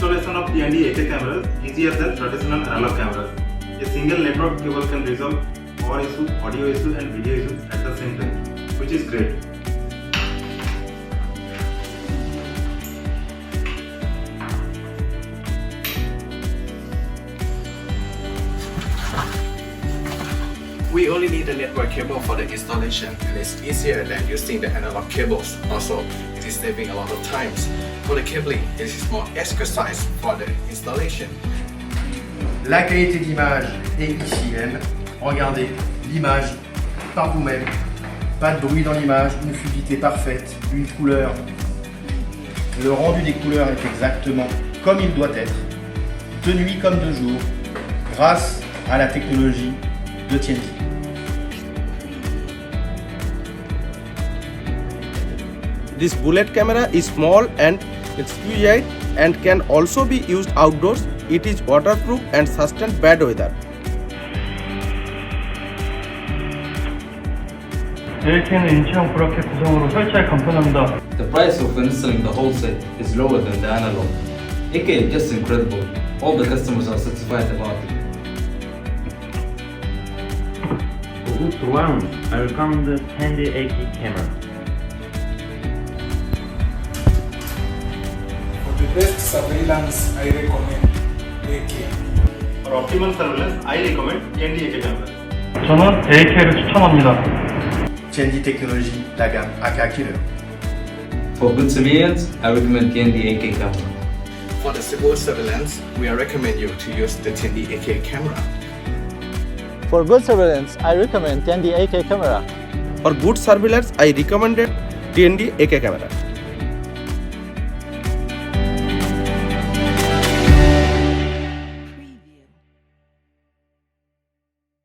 Installation of Tiandy AK cameras is easier than traditional analog cameras. A single network cable can resolve power issue, audio issue and video issues at the same time, which is great. We only need a network cable for the installation, and it's easier than using the analog cables. Also, it is saving a lot of times. For the cabling, it is more exercise for the installation. La qualité d'image est ici même. Regardez l'image par vous-même. Pas de bruit dans l'image, une fluidité parfaite, une couleur. Le rendu des couleurs est exactement comme il doit être, de nuit comme de jour, grâce à la technologie de Tiandy. This bullet camera is small and exquisite and can also be used outdoors. It is waterproof and sustain bad weather. AK는 인체형 브라켓 구성으로 설치할 간편합니다. The price of installing the whole set is lower than the analog. AK is just incredible. All the customers are satisfied about it. For good surround, I recommend the Tiandy AK camera. For the best surveillance, I recommend AK. For optimal surveillance, I recommend Tiandy AK camera. 저는 AK를 추천합니다. Tiandy technologie, la gamme AK Killer. For good surveillance, I recommend Tiandy AK camera. For the civil surveillance, we recommend you to use the Tiandy AK camera. For good surveillance, I recommend Tiandy AK camera. For good surveillance, I recommended Tiandy AK camera.